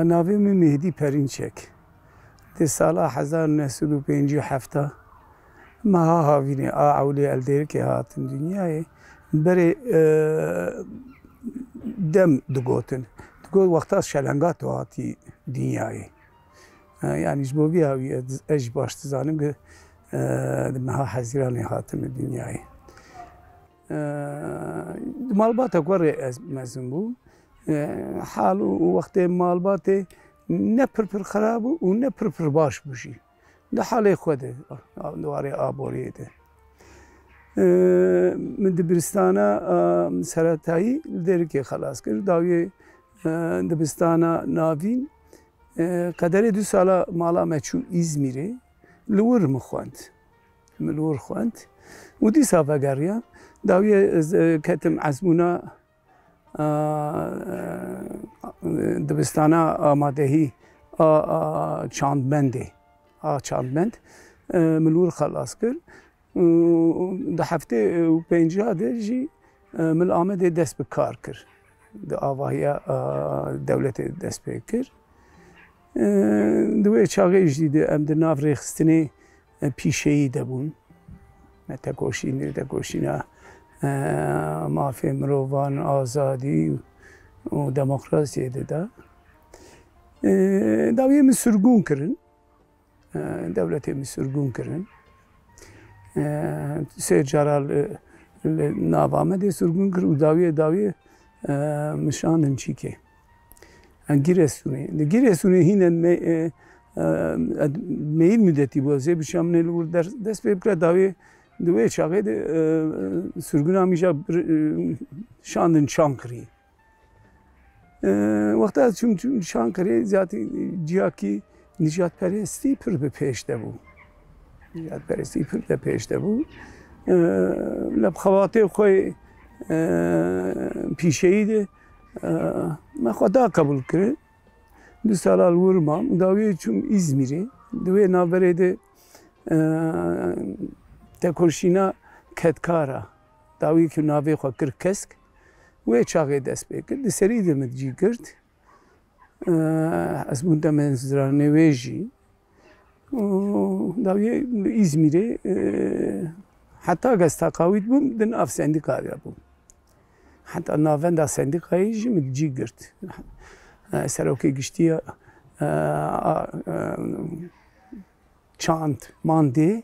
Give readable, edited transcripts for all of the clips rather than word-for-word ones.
ناوی من مهدی پرینچک دی سالا 1957 ما هاوینه آولی الدیر که هاتن دنیای بری دم دگوتن دگوت وقتا شلنگات هاتی دنیای yani ji bo vî ez ji baş dizanim ki meha Hezîranê hatime dünyayê. Di malbata werê ez mezin bû. Hal û wextê malbatê ne pir xerab bû û ne pir baş bû jî. Di halê xwe de di warê aboriyê de. Min dibiristana seretayî li Dêrikê xelas kir. Dawiyê dibistana navîn قدری 2 سالا مالا مچون İzmir'e لور مخوند ملور خوند و دی سافگریا داویه کتم عزمونا دبستانا آمادهی چاندبنده چاندبند ملور خلاص کر ده هفته و 50 درجی مل آمده دست به کار کر ده آواهی دولت دست به کر دوی چاقه جدیده ام در ناف ریخستنی پیشهی دبون تکوشینا مافی مروان آزادی و دموکراسی ده داویه می سرگون کرن دولتی می سرگون کرن سه جارال ناوامه ده سرگون کرن و داویه مشاندن چی که Giresun'u hinen meyil müddeti bu ze bir şamne lur ders pekra davi duve çağı de sürgün amışa şandın Çankırı. Vakta çünkü Çankırı zaten cihaki Nicat Peresti pür be peşte bu. Nicat Peresti pür be peşte bu. Lab xavatê xwe pîşeyî de me xweda qebûl kir. 2 sala li wir mam. Dawiyê çûm İzmir'e. Di wê navberê de tekoşîna ketkara. Dawî ku navê xwe kir kesk. Wê çaxê dest pê kir. Di serî de min cî kirt. Ez bûm demezranê wê jî. Dawiyê li İzmir'e heta gez teqawît bûm di nav sendîkaya bûm. Hatta navenda sendikayê jî min cî girt. Serokê giştiya çand mandê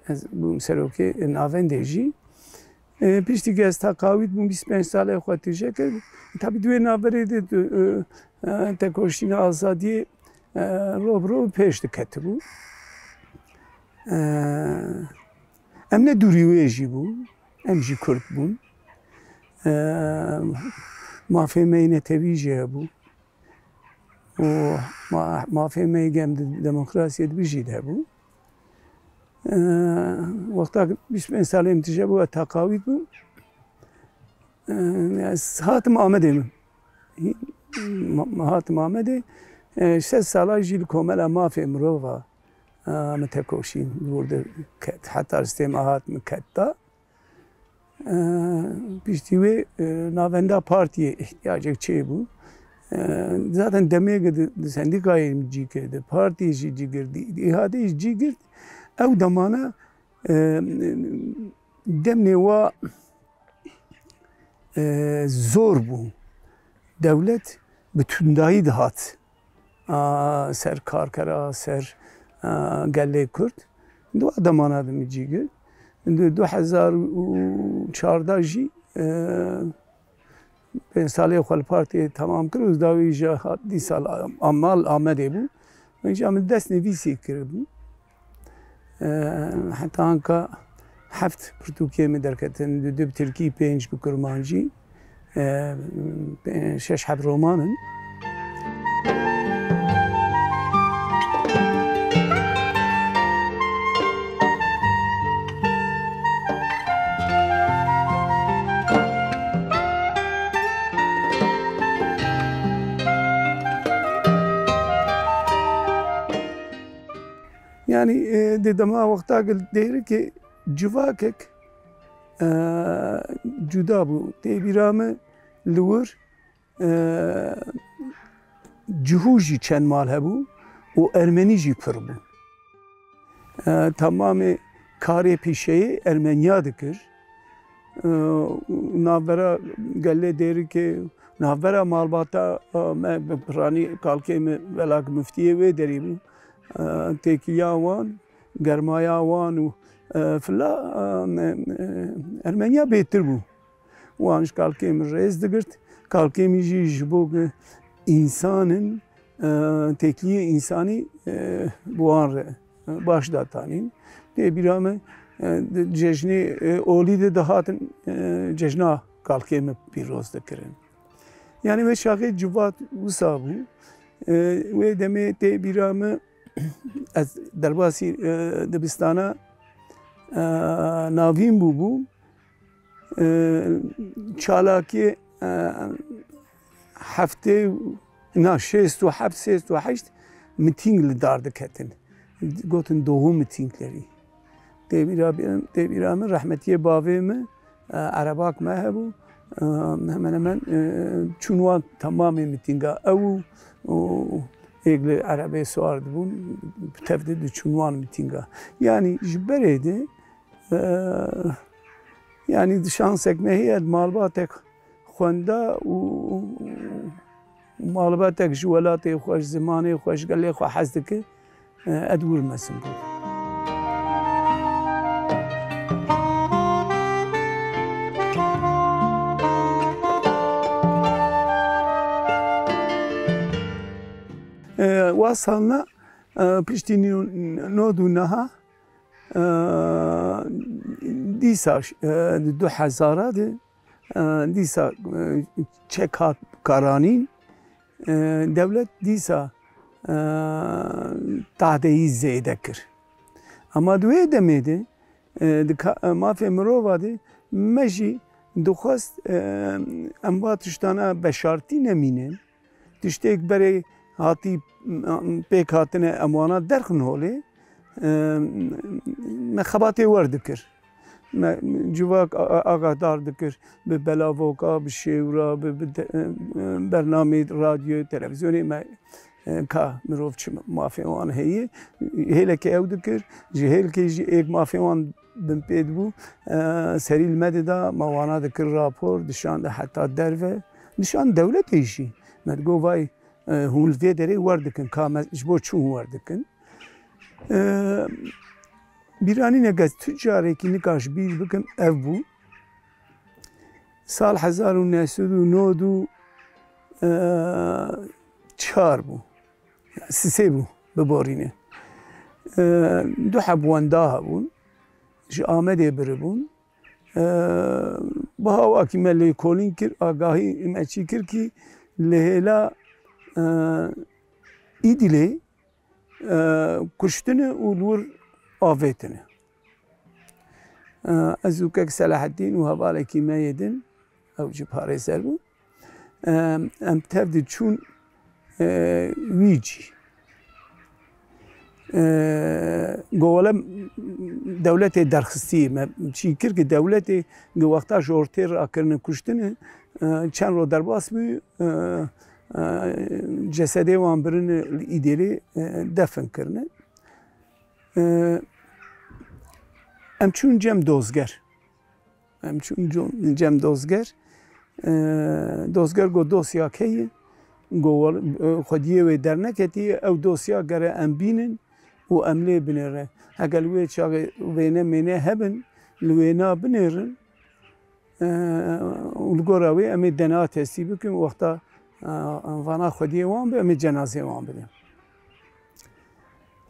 ez bûm serokê navendê jî. Piştî ez teqawît bûm 25 salê xwe têje kir. Tabii di wê navberê de tekoşîna azadiyê robrov pêş diketibû. Em ne dûrî wê jî bûn, em jî Kurd bûn. Mafê netewî hebû û mafê me gem demokrasiyê de bijî hebû. Wexta 25 salê min tije bû teqawît bûm. Ez hatim Amedê min. Hatim Amedê 6 sala jî li komela mafê mirova min tekoşîn wurde ket. Heta stêm hat min ketta. Piştî wê navenda partiyê ihtiyacek çê bû. Zaten demê di sendîkayê min cî kir, di partiyê jî cî kir, di îhadeyê jî cî kir. Ew demana demê wa zor bû. Dewlet bi tundayî dihat ser karkera, ser gelê Kurd. Di wa demana de min cî kir. 2014 jî 5 salê xwe li partiyê temam kir û dawî ji dî sal amal Amedê bû. Min min dest nivîsê kiribû. Heta anka heft pirtûkê me derketin, 2 bi Tirkî, 5 bi Kurmancî, 6 romanin. Yani dedema vakta gel değeri ki civakek cuda bu. Tebirame lur cihûjî çend mal hebû û Ermenî jî pir bû. Tamamê karê pêşeyê Ermeniya dikir. Navbera gelê Dêrikê, navbera malbata me bi piranî kalkê me welak muftiyê wê derê bû. Têkiliya wan, germaya wan û fila Ermeniya bêtir bû. Wan ji kalkê min rêz digirt. Kalkê min jî ji bo însanên têkiliyê însanî bi wan re baş da tanîn. Têbîra me cejnê olî de dihatin cejna kalkê me pîroz dikirin. Yani wê şaxê civat wisa bû. Wê demê têbîra me ez derbasî dibistana navîn bûbûm. Çalakiyê heftê şêst û heft sêst û heşt mitîng li dar diketin. Gotin dohû mitînglerî. Têbîra min rehmetiyê bavê me erebak me hebû. Hemen hemen çûn wan temamê mitînga ew û êk li erebê swar dibûn tevdê diçûn wan mitînga. Yani ji berê de yani şansek me heye malbatek xwenda û malbatek ji welatê xwe ji zimanê xwe ji gelê xwe hez dike ed wirmesin bû. Wa salna piştî nod û niha dîsa 2000 de dîsa çek hat karanîn devlet dîsa tahdeyî zêde kir. Ama di wê demê de di mafê mirova de me jî dixwest em va tiştana beşartî nemînin tiştêk berê hatî pêk hatine em wana derxin holê me xebatê werdikir. Me civak agadar dikir bi belavoka, bi şêwra, bi bernamê radyo, televizyonê me ka mirov çi mafê wan heye hêlekê ew dikir. Ji hêlkê jî êk mafê wan bin pê dibû serî li me dida me wana dikir rapor dişande heta derve nişan dewletê jî me digot vay hûn li vê derê werdikin ka me ji bo çûn werdikin. Bîranîne gez tu carekî nikaş bîr bikim ev bû. Sal 1994 bû. Sisê bû biborîne. Du heb wenda hebûn ji Amedê biribûn. Bi hawakî me lêkolîn kir agahî me çî kir kî li hêla Îdilê kuştine û li wir avêtine. Ez û kek Selaheddîn û hevalekî me yê din ew jî parêzer bû. Em tev diçûn wî cî. Govela dewletê derxistiyê me çî kir ki dewletê gi wexta ji ortê rakirine kuştinê çend ro derbas bû cesedê wan birine li Îdilê defin kirine. Em çûn cem dozger. Em çûn cem dozger. Dozger got dosyak heye. Xwediyê wê derneketiye ew dosya gere em bînin û em lê binêre. Heger li wê çaxê wêne mêne hebin li wêna binêrin û li gora wê em ê DNA testî bikin wexta vana xwediyê wan bi em ê cenazê wan bidin.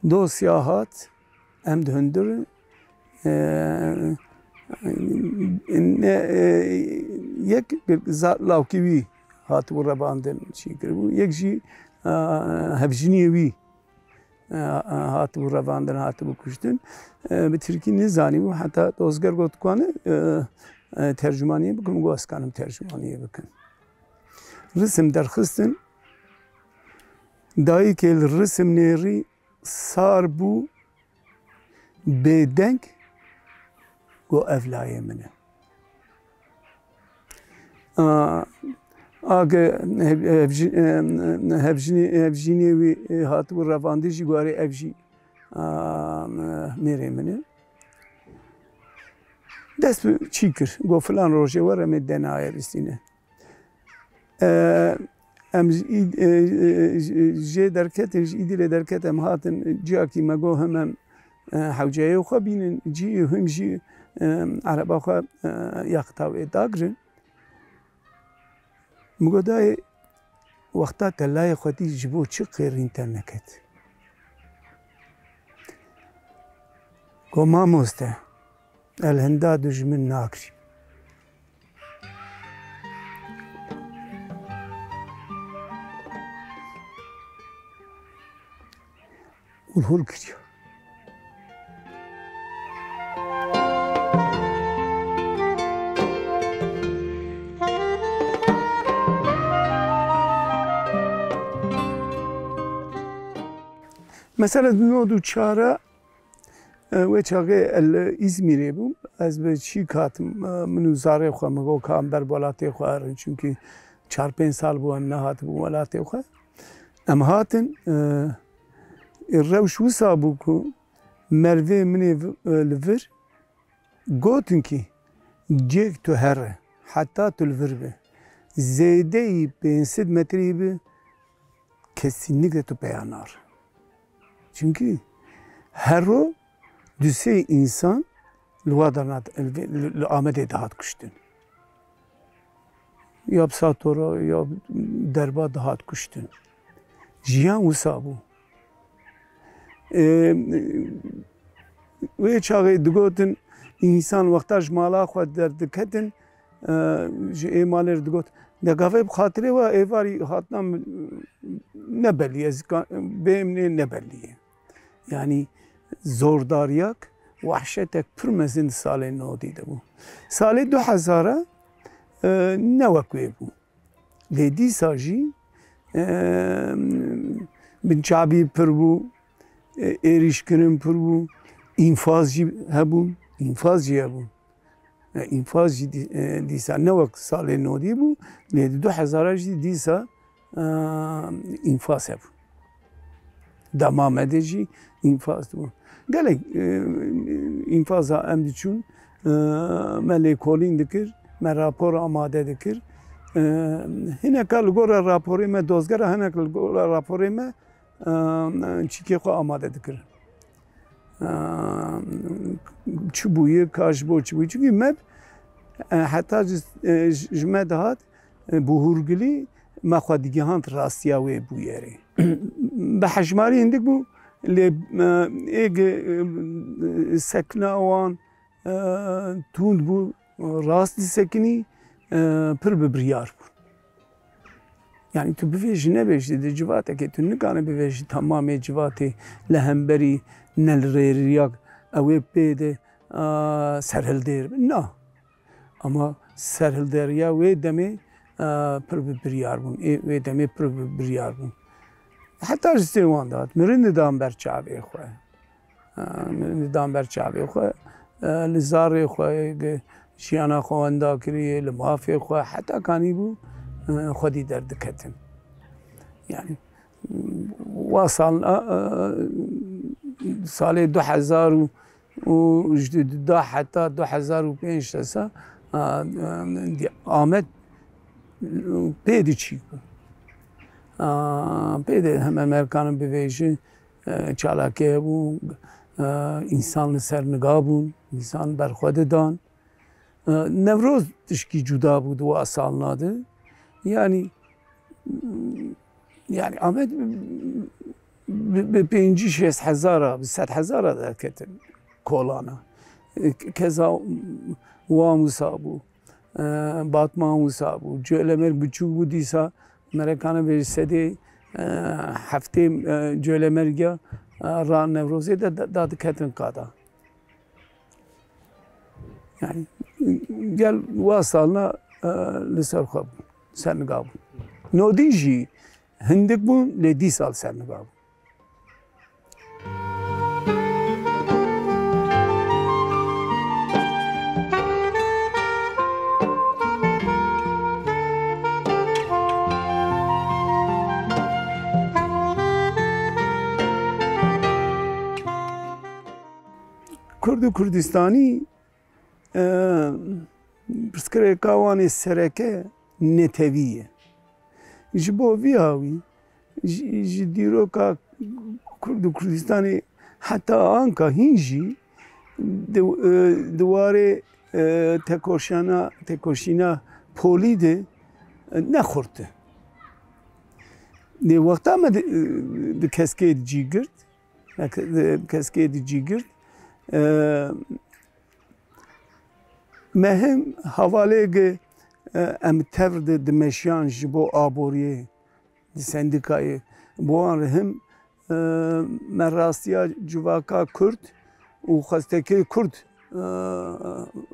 Dosya hat em dihundirin yek lawkî wî hatibû rebandin çî kiribû yek jî hevjîniyê wî hatibû revandin hatibû kuştin. Bi Tirkî nizanîbû heta dozger got dikwane tercümaniyê bikim got ez kanim tercümaniyê bikim. Risim derxistin dayîkê li risim nêrî sar bû bêdeng got ev layê min e. آگه هفجینی وی هات و رواندی جی گواری هفجی میره منه دست چی کر گو فلان روزه وره می دنیای بستینه ام جه درکت ایدی درکت ام هاتن جاکی مگو هم حوجه خو بینن جی هم جی عربا خو یاقتاو داگرن مگودای وقتا تلای خودی جبو چی غیر اینترنت گو ما مسته الهندا دجمن ناکری والهول كريو مثلا نودو چاره و چاقه İzmir'e bu az bir şey katım منو زاره خو مگو کام بر بلاتی خو چونکی 4-5 سال بو ام نهات بو بلاتی خو ام هاتن الروش وصابو کو مروه منی لور گوتن کی جیک تو هره حتی تو لور به زیده ای 500 متری به kesinlikle تو beyanar. Çünkü her o düsey insan luadanat amede dahat kuştun. Ya satora ya derba dahat kuştun. Jiyan usabu. Ve çağı digotin insan vaktaj mala xwe derdiketin ji êmaler digot degavê bi xatirê we êvarî hatina ne belliye bêhemnê ne belliye yani zordariyak wehşetek pir mezin salê nodî de bû salê 2000 ne wek wê bû lê dîsa jî binçabî pir bû êrîşkirin pir bû infaz jî hebûn infaz jî hebûn infaz jî dîsa ne wek salê nodî bû lê di 2000 jî dîsa infaz hebû Damamede jî infaz bû gelek infaza em diçûn me lêkolîn dikir me rapor amade dikir hineka li gora raporê me dozgera hinek li gora raporê me çîkê xwe amade dikir çi bûye ka ji bo çi bûye çünkü me heta ji me dihat bûhûrgilî me xwe digihand rastiya wê bû yerê bi hejmarî hindik bû lê êgê sekina wan tund bû rast dîsekinî pir bi biryar bû yani tu bivê ji nebêjî di civatekê tu nikane bivê ji temamê civatê li hemberî ne li rêriyak ew ê pê de serhildêr bin na ama serhildêriya wê demê pir bi biryar bûn wê demê pir bi biryar bûn heta ji stê wan dat mirin didan ber çavê xwe mirin didan ber çavê xwe li zarê xwe jiyana xwe wenda kiriye li mafê xwe heta kanî bû xwedî derdiketin yani wa sal salê 2000 û ji da heta 2005 desa Ahmet pê diçî bû pê de hem Amerîkanên bivê jî çalakî hebû însan li ser niga bûn însan berxwe didan Newroz tişkî cuda bû di wa salina de yani Ahmet bi 5-6 hezara bi 100 hezara derketin kolana keza wan wisa bû Batman wisa bû Colemer biçûk bû dîsa Amerikanê vê sedê heftê Colemergiya ra Newrozê de dadiketin qada yani gel wa salina li ser xwe bû serniga bû nodî jî hindik bû lê dîsal serniga bû Kurd û Kurdistanî pirsgirêka wan ê sereke netewî ye. Ji bo vî hawî ji dîroka Kurd û Kurdistanê heta anka hîn jî di warê têkoşîna polî de nexurte. Lê wexta me di keskê cî girt, keskê di cî girt, me him hevalê em tev dimeşiyan ji bo aboriyê di sendîkayê bo wan re him me rastiya civaka Kurd û xwestekê Kurd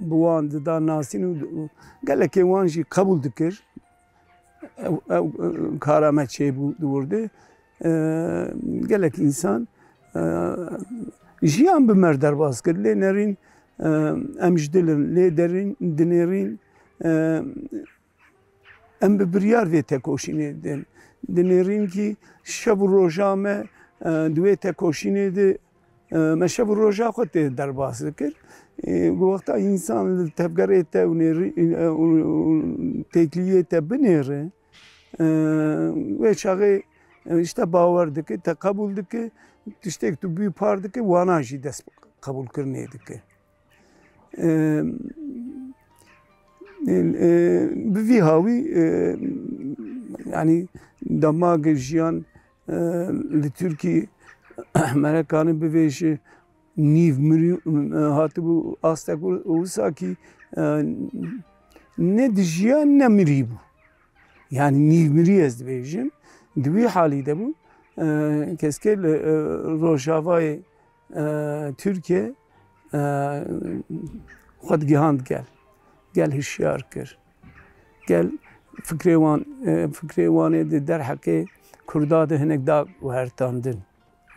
bi wan dida nasîn û gelekê wan jî qebûl dikir. Ew kara me çêbû di wordê. Gelek însan jiyan bi me derbas kir. Lê nerîn em ji dilin, lê dinêrîn em bi biryar vê tekoşînê din. Dinêrîn kî şev û roja me di wê tekoşînê de me şev û roja xwe tê derbas dikir. Gu wexta însan li tevgerê te û têkliyê te binêre, wê çaxê işte bawer dike, te qebûl dike, tiştek tu bî par dike, wana jî dest qebûlkirinê dike. Bi vî hawî yanî dema jiyan li Tirkiyê merekanî bivêje nîv mirî hatibû astek wisa kî ne dijiya ne mirîbû. Yani nîv mirî ez dibêjim. Di wî halî de bû keskê li Rojavayê Tirkiye xwe digihand gel hişyar kir. Gel fikrê wanê di derheqê Kurda de hinek da guhertandin.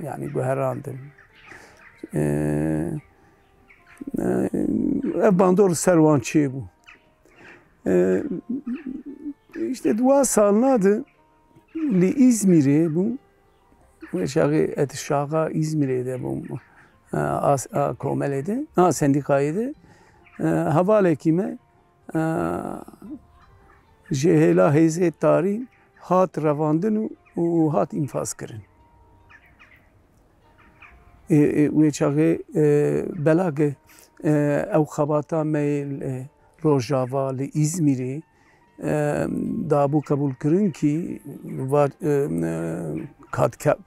Yani guherandin. Ev bandor ser wan çêbû. İşte dua salina de li İzmir'e bû weşaxê etişaxa İzmir'e de bû Komelê de sendîkayê de hevalekî me ji hêla hêzê tarî hat revandin û hat înfaz kirin. Wê çaxê belagê ew xebata me li Rojava li İzmirê dabû qebûlkirin kî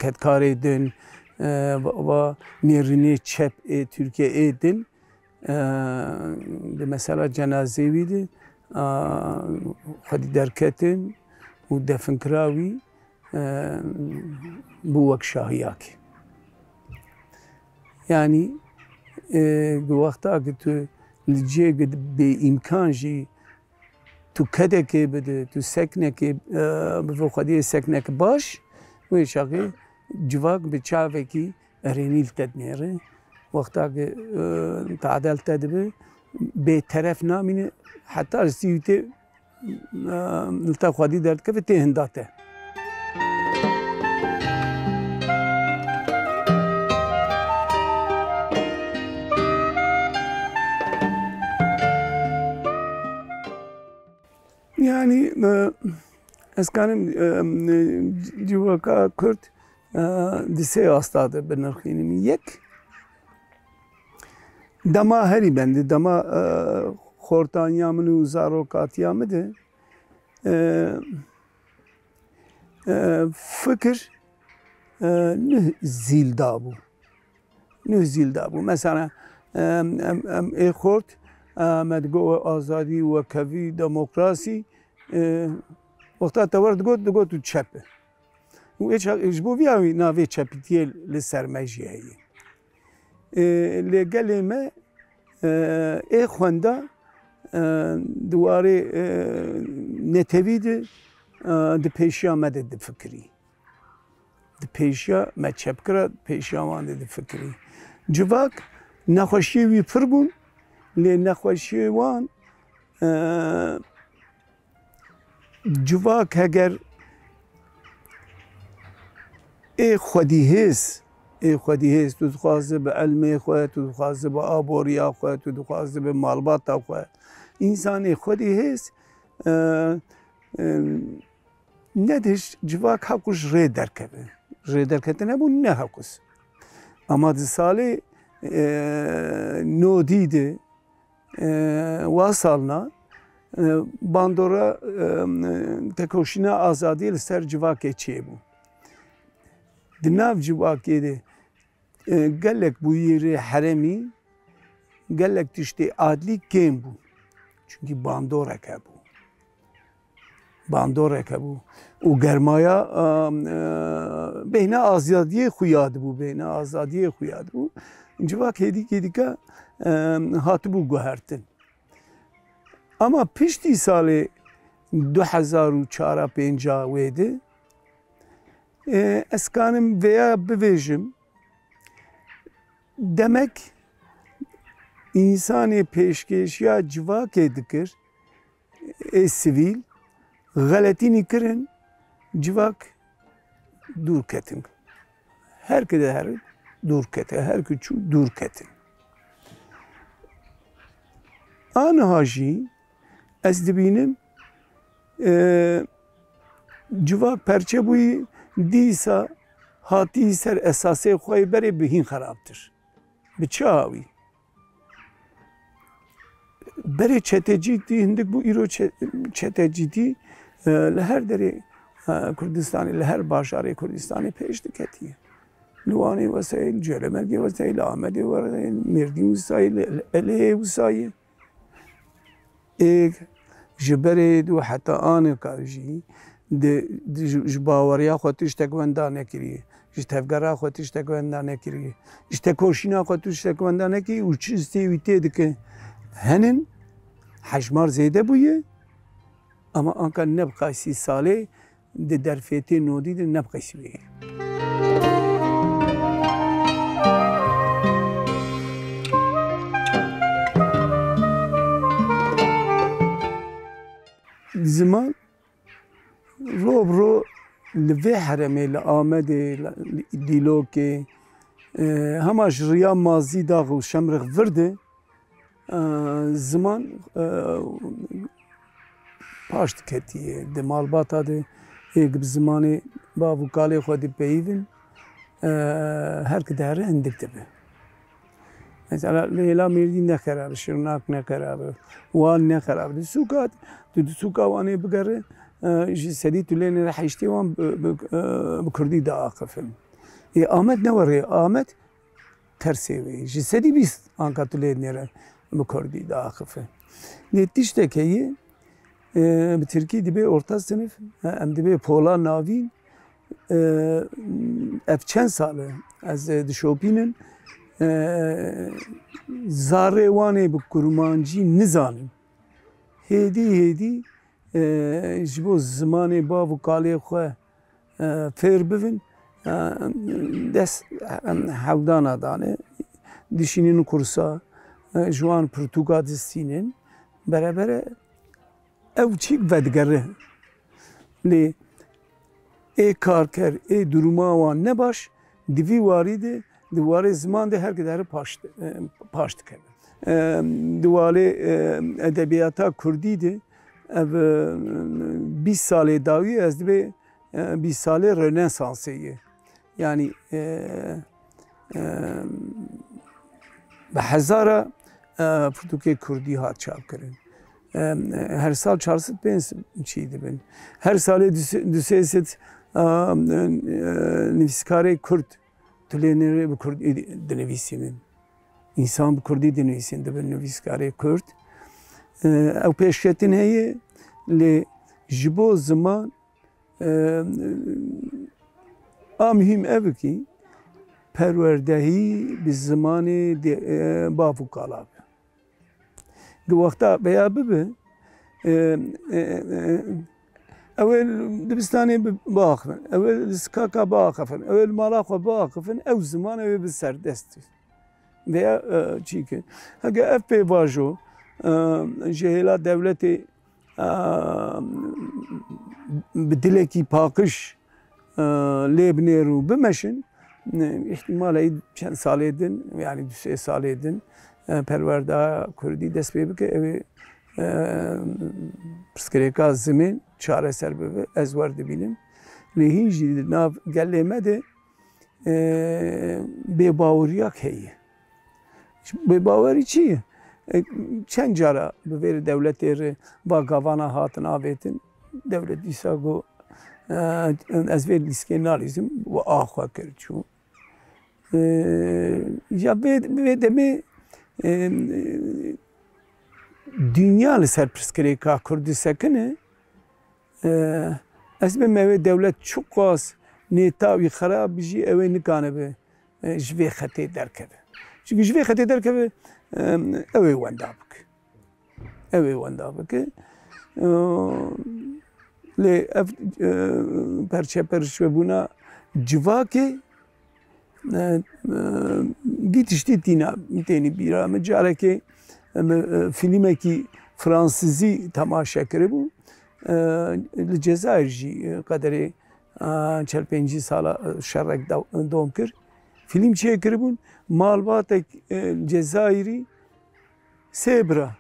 ketkarê din va nêrînê çep ê Tirkiyeyê din di mesela cenazê wî de xwedî derketin û definkira wî bû wek şahiyakê. Yani gu wexta ku tu li cêgê bêîmkan jî tu kedekê bide, tu seknekê bi vê xwediyê seknek baş, wê çaxê civak bi çavekî erênî te dinêre. Wexta ku teedel te dibe bêteref namîne heta ji Siûtê li te xwedî derdikeve tê hinda te. Yani ez kanim civaka Kurd di sê asta de binirxînim. Yek dema herî bende dema xortaniya min û zarokatiya min de fikir nû zîl dabû. Nû zîl dabû. Mesela em ê xort me digot azadî, wekevî, demokrasî wexta tewer digot û çep e. Ji bo vî hawî navê çepîtiyê li ser me jî heye. Lê gelê me ê xwenda di warê netewî de di pêşiya me de difikirî. Di pêşiya me çepkira pêşiya wan de difikirî. Civak nexweşiyê wî pir bûn lê nexweşiyê wan civak heger ê xwedîhêz خودی هست تو دخوازه به علم خود تو دخوازه به آبوریا خود تو دخوازه به مالبات خود انسان خودی هست ندهش جواک حقوش ری درکبه ری درکته نبود نه حقوس اما دی سالی نو دیده واصلنا باندورا تکوشینا آزادی لسر جواکی چیه بو دناف جواکی ده گلک بویری حرمی گلک تشتی عادلی کم بو چونکی باندورا که بو باندورا که بو و گرمایا بین آزادی خویاد بو بین آزادی خویاد بو جواک هدی که هات بو گوهرتن ama pişti sali 2004-5 veydi. Eskanim veya bivejim demek insani peşkeşya civak edikir sivil galetini kirin civak dur ketin. Herkese her dur ketin. Her küçük dur ketin. An haji ez dibînim civak perçe bûyî dîsa hatî ser esasê xwe berê bihîn xerabtir. Bi çi awî? Berê çetecîtî hindik bû îro çetecîtî li her derê Kurdistanê li her bajarê Kurdistanê pêş diketiye. Li Wanê wesayê, li Colemêrgê wesayê, li Amedê wesayê, li Mêrdîn wesayê, li Elê wesayê. ji berê û heta anêka jî ji baweriya xwe tiştek wenda nekiriye. Ji tevgera xwe tiştek wenda nekiriye. Ji tekoşîna xwe tiştek wenda nekiriye û çi istê wî tê dike. Henin hejmar zêde bûye ama anka nebqasî salê di derfetê nodî de nebqasî wê. Ziman ro li vê heremê li Amedê li Dîlokê hema ji riya mazî dax û şemrek vir de ziman paş diketiye di malbata de êk bi zimanê bav û kalê xwe dipeyivin herki dere hindik dibe. Mesela Leyla Mêrdîn nekerabe, Şirnak nekerabe, Wan nekerabe. Di sûka Wanê bigere ji sedî tulên re heştê wan bi Kurdî de aqifin. Amed ne were? Amed tersê wê. Ji sedî bîst anka tulên re bi Kurdî de aqifin. Lê tiştek heye bi Tirkî dibe orta sınıf, em dibe pola navîn ev çend sal e ez dişopînin zarê wanê bi kurmancî nizanin. Hêdî ji bo zimanê bav û kalê xwe fêr bibin dest hewdana dane dişînin kursa ji wan pirtûka distînin berebere ew çîk vedgere. Lê ê karker ê duruma wan ne baş divî warî de di warê ziman de herkes here paş dikeve. Di warê edebiyata Kurdî de ev 20 salê dawî ez dibe 20 salê Rönesansê ye. Yani bi hezara pirtûkê Kurdî hat çapkirin. Her sal 405 çî dibin. Her salê 200 nivîskarê Kurd tulên bi Kurdî dinivîsînin. İnsan bi Kurdî dinivîsîn dibin nivîskarê Kurd. Ew pêşketin heye lê ji bo ziman a mühim ev ki perwerdehî bi zimanê bav û kala be. Di wexta veya bibe ewel dibistanê biaxivin, ewel li skaka biaxivin, ewel mala xwe biaxivin, ew ziman ew ê bi serdest veya çîkin. Hege ev pêvajo ji hêla dewletê bi dilekî paqij lê binêr û bimeşin ihtimalle çend salê din yani 2 salê din perwerda Kurdî dest pê bike ew pirsgirêka zimên çareser bibe ez werdibînim. Lê hîn jî li nav gelê me de bêbaweriyak heye. Bêbawerî çi ye? Çend cara bi vê dewletê re gavana hatin avêtin dewlet dîsa got ez vê lîskê nalîzim û axwe kir çû. Ya vê demê dünya li ser pirsgirêka Kurdî sekine ez bê me wê dewlet çi xwaz nêta wî xerab bijî ew ê nikanibe ji vê xetê derkeve. Çünkü ji vê xetê derkeve ew ê wenda bike. Ew ê wenda bike. Lê ev perçepe rişvebûna civakê dî tiştî tîna tenî bîra min carekê filmekî Fransîzî temaşe kiribû li Cezayir jî qederê çelpêncî sala şerek dom kir. Film çê kiribûn malbatek Cezayirî sê bira.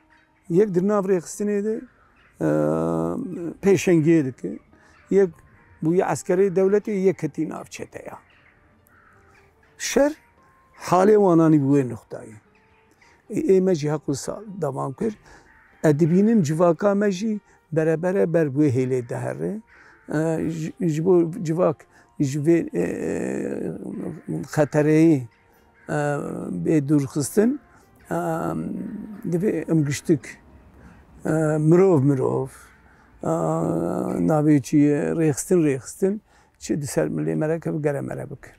Yek di nav rêxistinê de pêşengiyê dike. Yek bûye eskerê dewletê yek ketî nav çeteya. Şer halê wan anî bi wê noxtayê. Ême jî heq û sal devam kir. Edibînin civaka me jî berebere ber wê hêlê dihere. Ji bo civak ji vê xetereyê bê dûrxistin divê em giştik mirov navê çi ye rêxistin çi di ser milê me re keve gere me re bike.